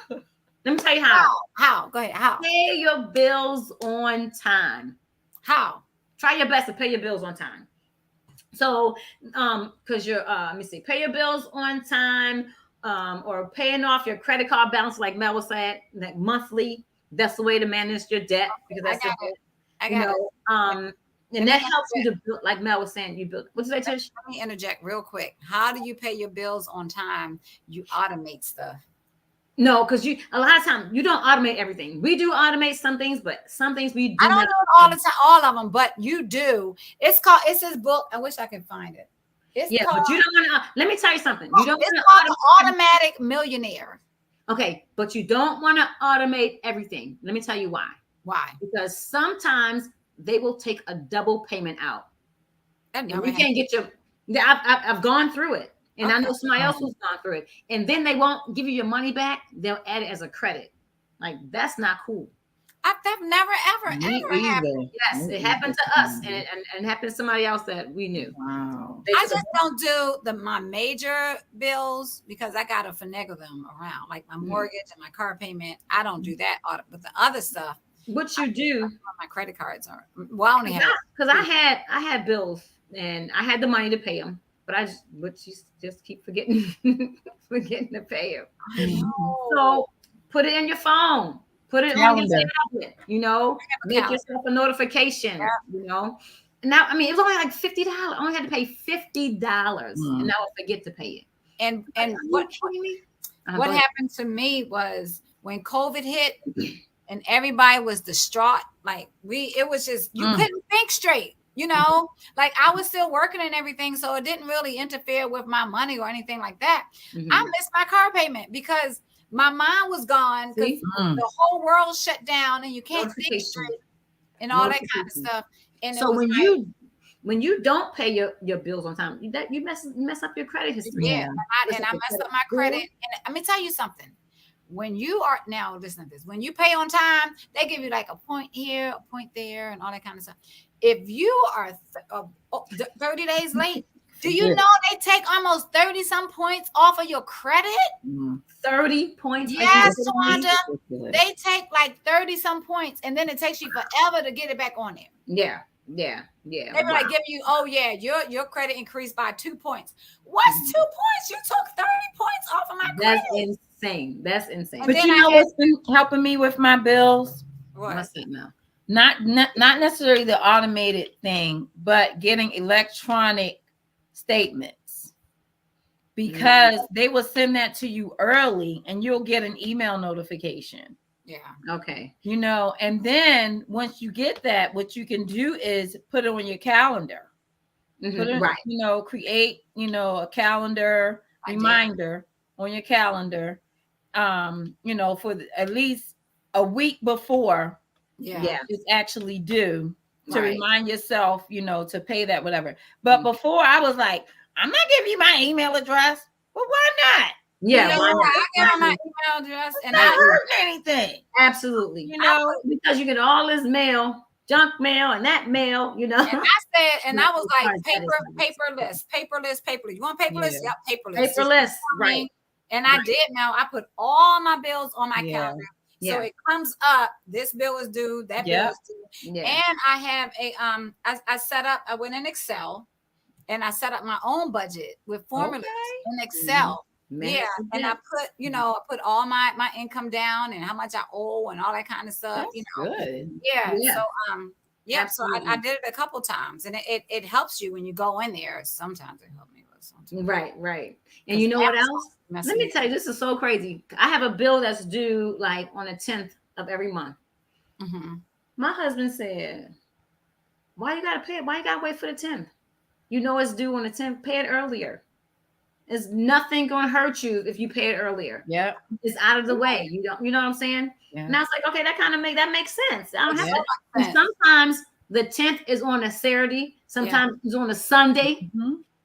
Let me tell you how. How? Go ahead. How? Pay your bills on time. How? Try your best to pay your bills on time. So, because you're, let me see, pay your bills on time, or paying off your credit card balance, like Mel was saying, like monthly. That's the way to manage your debt, because I that's got the, it. I you got it. know, and that helps you to build, like Mel was saying, you build. What's that, Tish? Let me interject real quick. How do you pay your bills on time? You automate stuff. No, because you a lot of times you don't automate everything. We do automate some things, but some things we do I don't not. do it all the time, all of them, but you do. It's this book. I wish I could find it. It's Yeah, called, but you don't want to. Let me tell you something. You don't it's want called to The Automatic Millionaire. Okay, but you don't want to automate everything. Let me tell you why. Why? Because sometimes they will take a double payment out, That and never you can't happened. get your. I've gone through it, and I know Okay. somebody else who's gone through it, and then they won't give you your money back. They'll add it as a credit. Like, that's not cool. I've never, ever, Me ever happened. either. Yes, Me it happened either. to us, and it happened to somebody else that we knew. Wow. They I took a- just don't do my major bills because I gotta finagle them around, like my mortgage and my car payment. I don't do that, but the other stuff, what you do, my credit cards are. Well, I only have. because I had bills and I had the money to pay them, but you just keep forgetting forgetting to pay them. No. So put it in your phone, put it on your Calendar. tablet, make calendar. yourself a notification, And now, I mean, it was only like $50. I only had to pay $50, and I would forget to pay it. And Are you what kidding me? what happened to me was when COVID hit and everybody was distraught. Like it was just, you couldn't think straight, like I was still working and everything. So it didn't really interfere with my money or anything like that. I missed my car payment because my mind was gone because the whole world shut down and you can't think straight and all that kind of stuff. And so when you don't pay your bills on time, you mess up your credit history. Yeah, and I messed up my credit. And let me tell you something. When you are now, listen to this. When you pay on time, they give you like a point here, a point there, and all that kind of stuff. If you are 30 days late, do you know they take almost 30 some points off of your credit? 30 points. Yes, Tawanda. They take like 30 some points, and then it takes you forever to get it back on there. Yeah. They were like giving you, your credit increased by 2 points. What's 2 points? You took 30 points off of my credit. That's insane. But you know what's been helping me with my bills? What's that now? Not necessarily the automated thing, but getting electronic statements, because they will send that to you early and you'll get an email notification. Yeah. Okay. And then once you get that, what you can do is put it on your calendar. Put it, right. Create, a calendar reminder on your calendar, for at least a week before it's actually due, to remind yourself, to pay that, whatever. But before I was like, I'm not giving you my email address. Well, why not? Yeah, I gave her my email address and not hurting anything. Absolutely. Because you get all this mail, junk mail, and that mail, And I said, and I was like, paperless. You want paperless? Yeah. Yep, paperless. Paperless, right. And I did now. I put all my bills on my calendar. So it comes up, this bill is due, that bill is due. Yeah. And I have I went in Excel and I set up my own budget with formulas in Excel. And I put all my income down and how much I owe and all that kind of stuff. That's good. So so I did it a couple times, and it helps you when you go in there. Sometimes it helped me with something. Right. And you know what else? Let me tell you, this is so crazy. I have a bill that's due like on the 10th of every month. My husband said, "Why you gotta pay it? Why you gotta wait for the 10th? You know it's due on the 10th. Pay it earlier. There's nothing gonna hurt you if you pay it earlier. Yeah, it's out of the way. You know what I'm saying?" And I was like, okay, that makes sense. I don't have to. Sometimes the 10th is on a Saturday. Sometimes it's on a Sunday.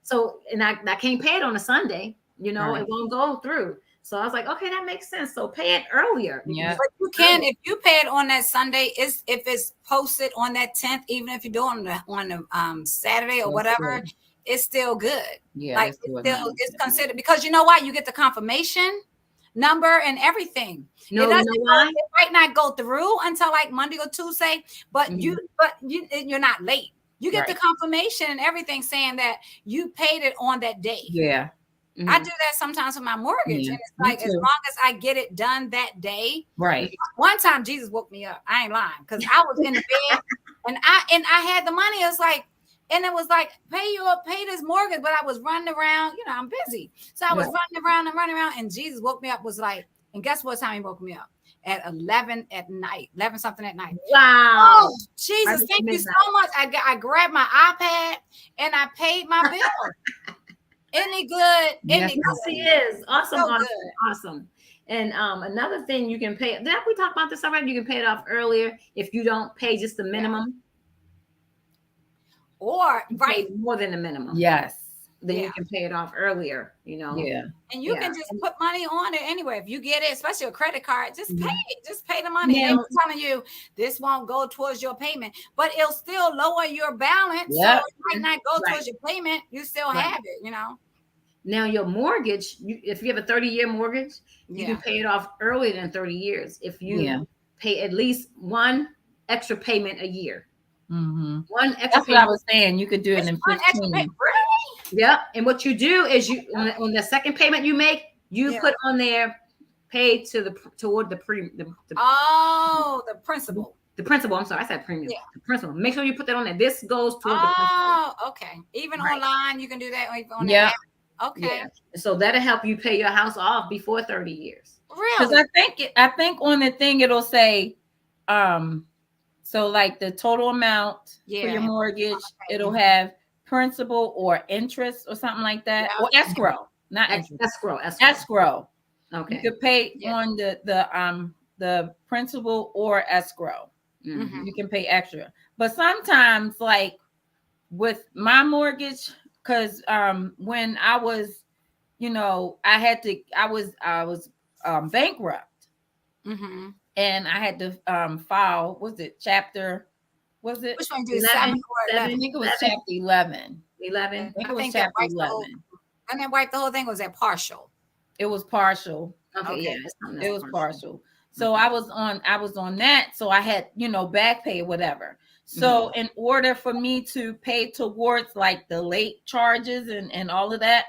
So, and I can't pay it on a Sunday. It won't go through. So I was like, okay, that makes sense. So pay it earlier. Yeah, but you can, if you pay it on that Sunday, if it's posted on that 10th, even if you do it on the Saturday or whatever, it's still good. Yeah, like it's considered, because you know what? You get the confirmation number and everything. No, it might not go through until like Monday or Tuesday, but you're not late. You get the Right. confirmation and everything saying that you paid it on that day. Yeah. I do that sometimes with my mortgage. Yeah, And it's me like, as too. long as I get it done that day. Right. One time Jesus woke me up. I ain't lying. Because I was in the bed and I had the money. It was like, and it was like, pay this mortgage. But I was running around, you know, I'm busy. So I was running around. And Jesus woke me up, was like, and guess what time he woke me up? At 11 at night, 11 something at night. Wow. Oh, Jesus, Right thank you midnight. so much. I grabbed my iPad and I paid my bill. Isn't it good? Isn't Yes, it Yes, good? he is. Awesome, So awesome, good. awesome. And another thing you can pay. Did we talk about this already? You can pay it off earlier if you don't pay just the minimum. Or You right. pay more than the minimum. Yes. Then Yeah. you can pay it off earlier. You know. Yeah. And you Yeah. can just put money on it anyway. If you get it, especially a credit card, just pay Mhm. it. Just pay the money. Now- And they're telling you this won't go towards your payment, but it'll still lower your balance. Yep. So it might not go Right. towards your payment. You still Right. have it, you know. Now your mortgage, if you have a 30-year mortgage, you Yeah. can pay it off earlier than 30 years if you Yeah. pay at least one extra payment a year. Mm-hmm. One extra That's what payment. I was saying. You could do it It's in one extra 15. payment. Really? Yep. And what you do is you on the second payment you make, you Yeah. put on there pay toward the Oh, the principal. the principal. I'm sorry, I said premium. Yeah. The principal. Make sure you put that on there. This goes toward the principal. Oh, okay. Even Right. online, you can do that on the Yeah. app. Okay. Yeah. So that'll help you pay your house off before 30 years. Because Really? I think on the thing it'll say, so like the total amount for Yeah. your mortgage, Okay. it'll have principal or interest or something like that, Yeah. or escrow, not interest. Escrow. Escrow. Okay. You could pay Yeah. on the principal or escrow. Mhm. You can pay extra, but sometimes like with my mortgage, because when I was, you know, I was bankrupt, Mm-hmm. and I had to file, was it chapter, was it? Which one do 11, 7 or 11? I think it was 11. chapter 11. 11. I think I it was think that chapter wiped the whole- 11. And then wipe the whole thing, or was that partial? It was partial. Okay, Okay. yeah. It's something It that's was partial. So I was on that. So I had, you know, back pay or whatever. So in order for me to pay towards like the late charges and all of that,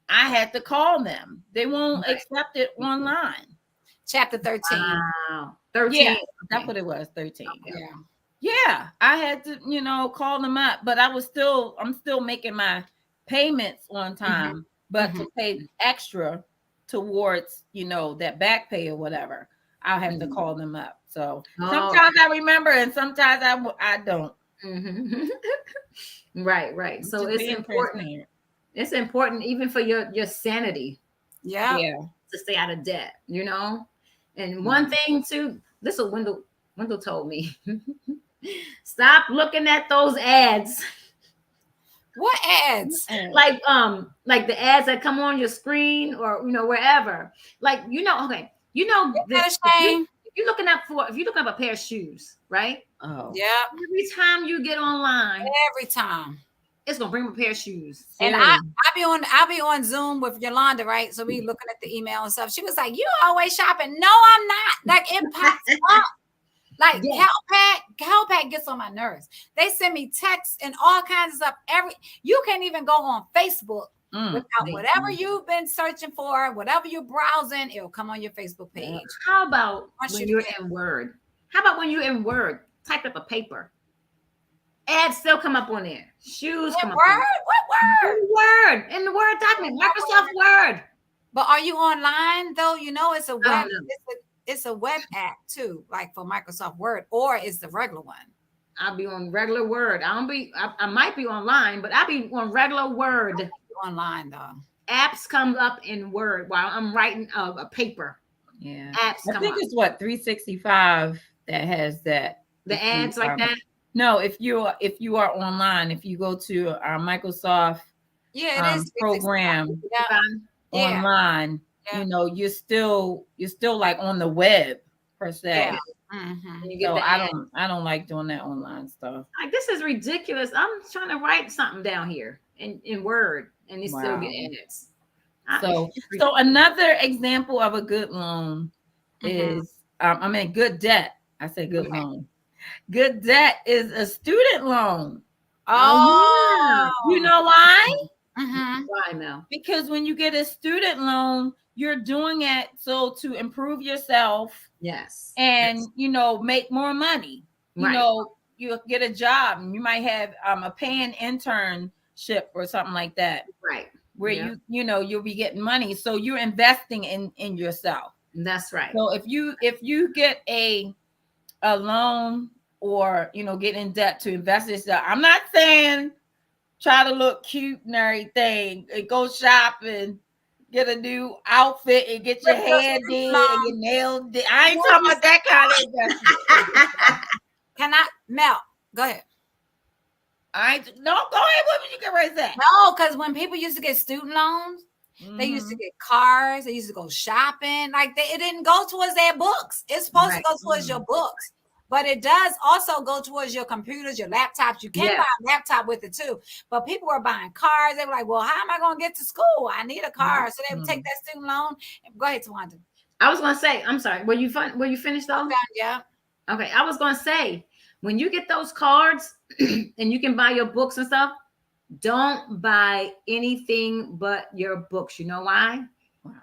I had to call them. They won't Right. accept it online. Chapter 13. Wow. 13. Yeah, Okay. that's what it was, 13. Yeah. Yeah, I had to, you know, call them up, but I'm still making my payments on time, but to pay extra towards, you know, that back pay or whatever, I'll have to call them up. So sometimes I remember and sometimes I don't. Mhm. Right. So Just it's being important. transparent. It's important even for your sanity Yeah. Yeah. to stay out of debt, you know. And one thing too, this is what Wendell told me. Stop looking at those ads. What ads? Like the ads that come on your screen or wherever. Like okay, this, if you're looking up a pair of shoes, right? Oh. Yeah. Every time you get online, Every time. it's gonna bring up a pair of shoes. And I'll be on Zoom with Yolanda, right? So we looking at the email and stuff. She was like, "You always shopping?" No, I'm not. Like it pops up. Like Calpac gets on my nerves. They send me texts and all kinds of stuff. You can't even go on Facebook without whatever you've been searching for, whatever you're browsing, it'll come on your Facebook page. How about when you're in Word? How about when you're in Word, type up a paper? Ads still come up on there. Shoes come up. What word? Word in the Word document, Microsoft Word. But are you online though? You know, it's a web. No. It's a web app too, like for Microsoft Word, or it's the regular one. I'll be on regular Word. I might be online, but I'll be on regular Word. Online though. Apps come up in Word while I'm writing a paper. Yeah. Apps I think it's what 365 that has that. The ads like that. No, if you are online, if you go to our Microsoft program online, you know, you're still like on the web per se. Yeah. Mm-hmm. So I don't like doing that online stuff. Like, this is ridiculous. I'm trying to write something down here in Word, and they still get ads. So another example of a good loan is good debt. I say good loan. Good debt is a student loan. Oh, You know why? Mhm. Why, Mel? Because when you get a student loan, you're doing it so to improve yourself Yes. and Yes. make more money. Right. You get a job and you might have a paying internship or something like that, Right. where Yeah. you'll be getting money. So you're investing in yourself. That's right. So if you get a loan or get in debt to invest in yourself, I'm not saying try to look cute and everything and go shopping, get a new outfit and get your hair did and your nails did. I ain't talking about that kind of investment. Can I, Mel? Go ahead. No, go ahead. What you can raise that? No, because when people used to get student loans, they used to Mhm. get cars. They used to go shopping. Like it didn't go towards their books. It's supposed to go towards your books, but it does also go towards your computers, your laptops. You can buy a laptop with it too. But people were buying cars. They were like, "Well, how am I going to get to school? I need a car." So they would take that student loan. Go ahead, Tawanda. I was gonna say, I'm sorry. Were you finished though? Yeah. Okay. I was gonna say, when you get those cards and you can buy your books and stuff, don't buy anything but your books. You know why?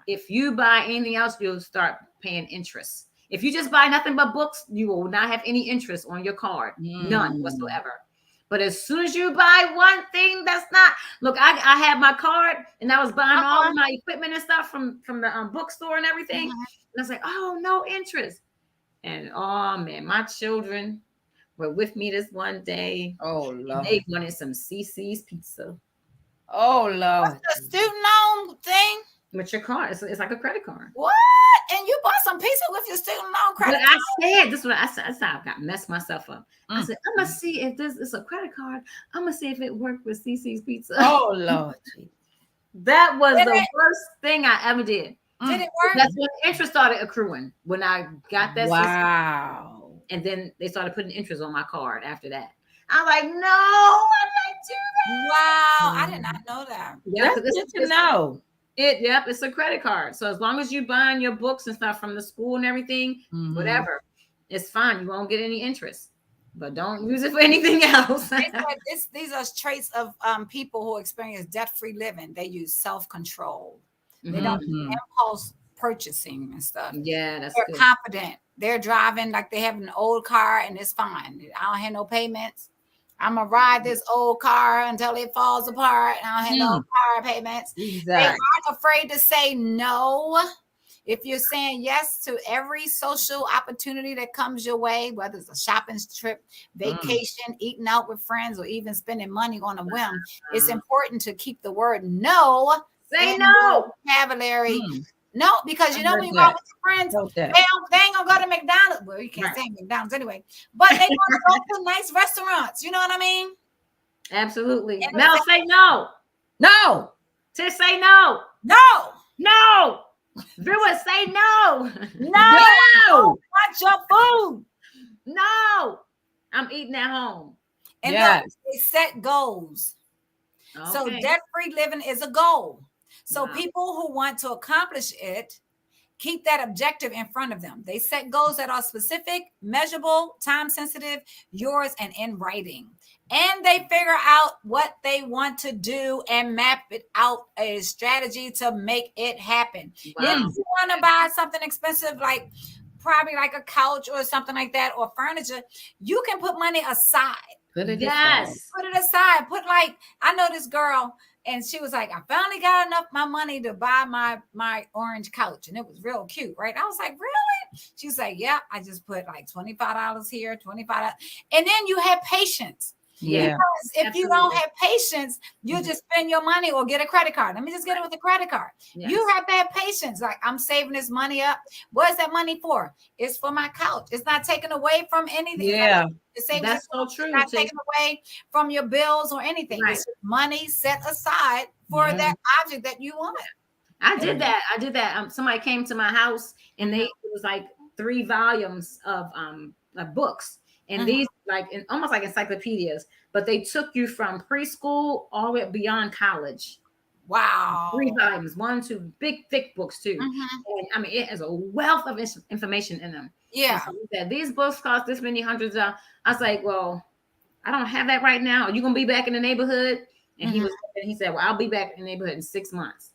If you buy anything else, you'll start paying interest. If you just buy nothing but books, you will not have any interest on your card, none whatsoever. But as soon as you buy one thing that's not, look, I had my card and I was buying all of my equipment and stuff from the bookstore and everything. And I was like, oh, no interest. And oh man, my children were with me this one day. Oh Lord. They wanted some CC's pizza. Oh Lord. What's the student loan thing? With your card, it's like a credit card. What? And you bought some pizza with your student loan credit card? I said, this is what I said. I got messed myself up. I said, I'm gonna see if this is a credit card. I'm gonna see if it worked with CC's pizza. Oh Lord. That was the worst thing I ever did. Did it work? That's when interest started accruing. When I got that. Wow. CC, and then they started putting interest on my card after that. I'm like, no, I'm not doing that. Wow, I did not know that. Yeah, that's good to know. It's a credit card. So as long as you buying your books and stuff from the school and everything, whatever, it's fine. You won't get any interest, but don't use it for anything else. These are traits of people who experience debt-free living. They use self-control. They don't do impulse purchasing and stuff. Yeah, that's They're good. confident. They're driving like they have an old car and it's fine. I don't have no payments. I'm gonna ride this old car until it falls apart. And I don't have no car payments. Exactly. They aren't afraid to say no. If you're saying yes to every social opportunity that comes your way, whether it's a shopping trip, vacation, eating out with friends, or even spending money on a whim, it's important to keep the word no. Say no. Vocabulary. No, because you know when you go with your friends, they ain't gonna go to McDonald's. Well, you can't say McDonald's anyway, but they want to go to nice restaurants. You know what I mean? Absolutely. Mel, say no. No. Just say no. No. No. Viewers, say no. No. Want your food. No. I'm eating at home. And they set goals. Okay. So debt-free living is a goal. So people who want to accomplish it keep that objective in front of them. They set goals that are specific, measurable, time sensitive, yours, and in writing. And they figure out what they want to do and map it out a strategy to make it happen. Wow. If you want to buy something expensive, like probably like a couch or something like that, or furniture, you can put money aside. Put it aside. Put like, I know this girl, and she was like, I finally got enough my money to buy my orange couch. And it was real cute, right? I was like, really? She's like, yeah, I just put like $25 here, $25. And then you have patience. Yeah. Because if you don't have patience, you just spend your money or get a credit card. Let me just get it with a credit card. Yes. You have bad patience. Like, I'm saving this money up. What is that money for? It's for my couch. It's not taken away from anything. Yeah. That's so true. It's not taken away from your bills or anything. Right. It's money set aside for that object that you want. I did that. Somebody came to my house and it was like 3 volumes of books. And these almost like encyclopedias, but they took you from preschool all the way beyond college. Wow. 3 volumes, 1, 2 big, thick books too. And I mean, it has a wealth of information in them. Yeah. So these books cost this many hundreds of. I was like, well, I don't have that right now. Are you gonna be back in the neighborhood? And he said, well, I'll be back in the neighborhood in 6 months.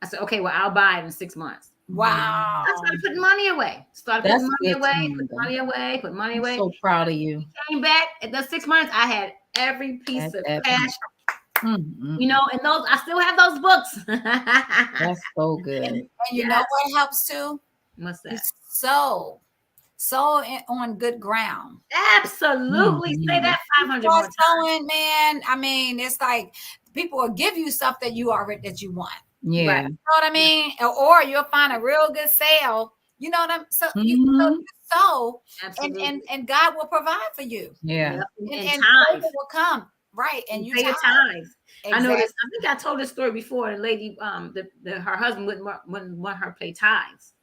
I said, okay, well, I'll buy it in 6 months. Wow. I started putting money away. That's Put good money away, put money I'm away. so proud of you. Came back at the 6 months. I had every piece of cash. You know, and those I still have those books. That's so good. And you know what helps too? What's that? It's on good ground. Absolutely. Say that 500 more times. Sowing, man. I mean, it's like people will give you stuff that you already that you want. Yeah. Right. You know what I mean? Or you'll find a real good sale. You know what I'm saying? So and God will provide for you. Yeah. And favor will come. Right. And you pay your tithes. Exactly. I know this. I think I told this story before. The lady, her husband wouldn't want her to pay tithes.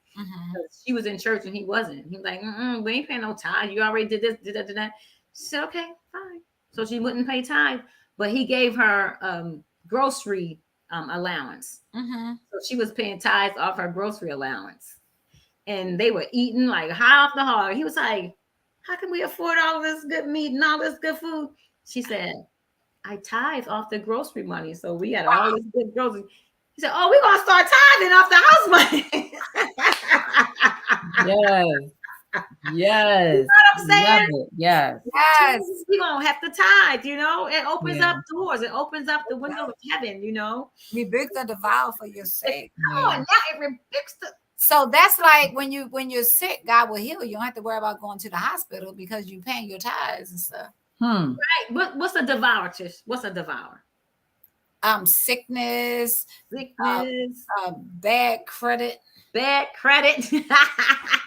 She was in church and he wasn't. He was like, we ain't paying no tithes. You already did this, did that, did that. She said, okay, fine. So she wouldn't pay tithes, but he gave her grocery allowance. So she was paying tithes off her grocery allowance. And they were eating like high off the hog. He was like, how can we afford all this good meat and all this good food? She said, I tithe off the grocery money. So we had all this good grocery. He said, oh, we're going to start tithing off the house money. Yes. You know what I'm saying? Yes. We're going to have to tithe, you know. It opens up doors. It opens up the window of heaven, you know. Rebuke the devourer for your sake. Oh, now it rebukes the... So that's like when you're sick, God will heal you. You don't have to worry about going to the hospital because you're paying your tithes and stuff. Right. What's a devourer, Tish? What's a devourer? Sickness, bad credit,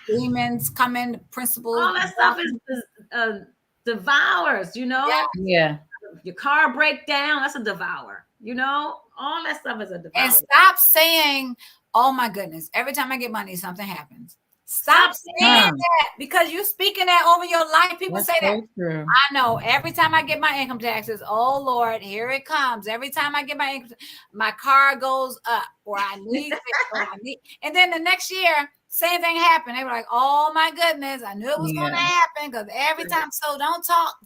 demons coming, principles. All that stuff is devours, you know. Yeah. Your car breakdown, that's a devourer. You know, all that stuff is a devourer. And stop saying, "Oh my goodness!" Every time I get money, something happens. Stop saying that because you're speaking that over your life. People say that. True. I know. Every time I get my income taxes, oh Lord, here it comes. Every time I get my income, my car goes up, or I need it, and then the next year, same thing happened. They were like, "Oh my goodness, I knew it was going to happen." Because every time, so don't talk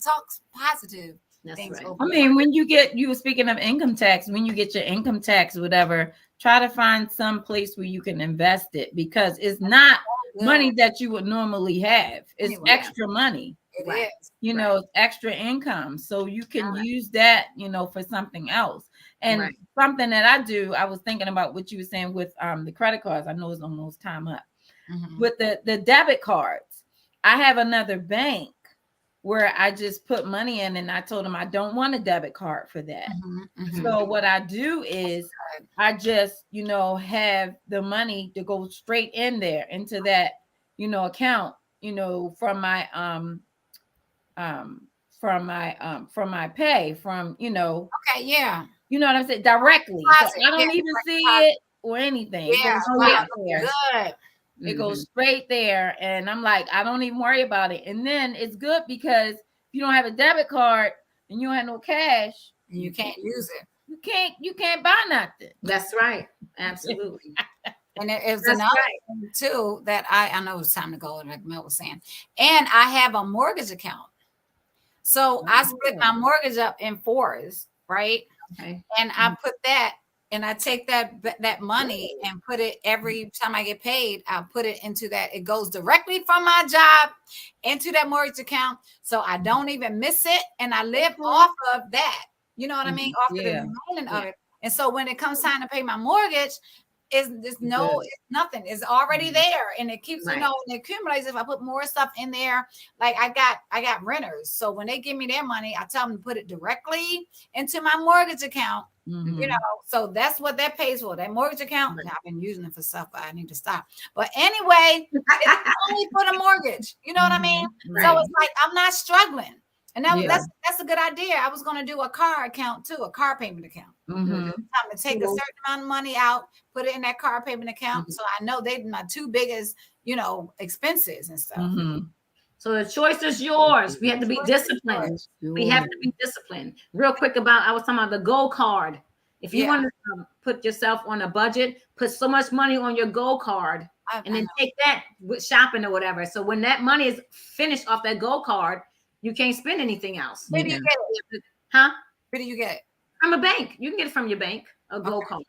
positive. That's things. right. I mean, when you were speaking of income tax, when you get your income tax, whatever, try to find some place where you can invest it because it's not money that you would normally have. It's extra money. It is. You know, it's extra income. So you can use that, you know, for something else. And something that I do, I was thinking about what you were saying with the credit cards. I know it's almost time up. With the debit cards, I have another bank where I just put money in and I told them I don't want a debit card for that. So what I do is I just, you know, have the money to go straight in there into that, you know, account, you know, from my pay from, you know. Okay, yeah. You know what I'm saying? Directly. So I don't even see it or anything. Yeah, good. It goes straight there. And I'm like, I don't even worry about it. And then it's good because if you don't have a debit card and you don't have no cash, and you can't use it. You can't buy nothing. That's right. Absolutely. And there's another thing too that I know it's time to go, like Mel was saying. And I have a mortgage account. So I split my mortgage up in 4s, right? Okay. And I put that. And I take that money and put it every time I get paid, I'll put it into that. It goes directly from my job into that mortgage account. So I don't even miss it. And I live off of that. You know what I mean? Off of the remaining of it. And so when it comes time to pay my mortgage, it's nothing. It's already there. And it keeps, you know, and it accumulates. If I put more stuff in there, like I got renters. So when they give me their money, I tell them to put it directly into my mortgage account. You know, so that's what that pays for. That mortgage account. I've been using it for stuff, but I need to stop. But anyway, it's only for the mortgage. You know what I mean? So it's like I'm not struggling. And that's a good idea. I was going to do a car account too, a car payment account. I'm to take a certain amount of money out, put it in that car payment account. So I know they're my two biggest, you know, expenses and stuff. So the choice is yours. We have to be disciplined. We have to be disciplined. Real quick I was talking about the gold card. If you want to put yourself on a budget, put so much money on your gold card and then take that with shopping or whatever. So when that money is finished off that gold card, you can't spend anything else. Where do you Yeah. get it? Huh? Where do you get it? From a bank. You can get it from your bank. A Go card.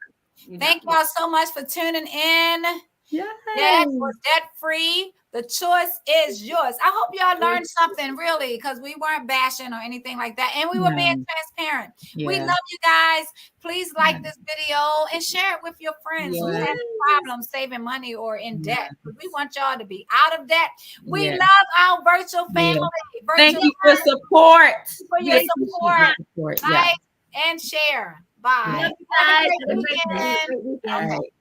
Thank y'all so much for tuning in. Yes. Debt or debt free. The choice is yours. I hope y'all learned something really, because we weren't bashing or anything like that. And we were being transparent. We Yeah. love you guys. Please like this video and share it with your friends who have problems saving money or in debt. We want y'all to be out of debt. We love our virtual family. Thank you for support. For your support. Yeah. Like and share. Bye. Love you Have guys. a great weekend. Have a great weekend. All right.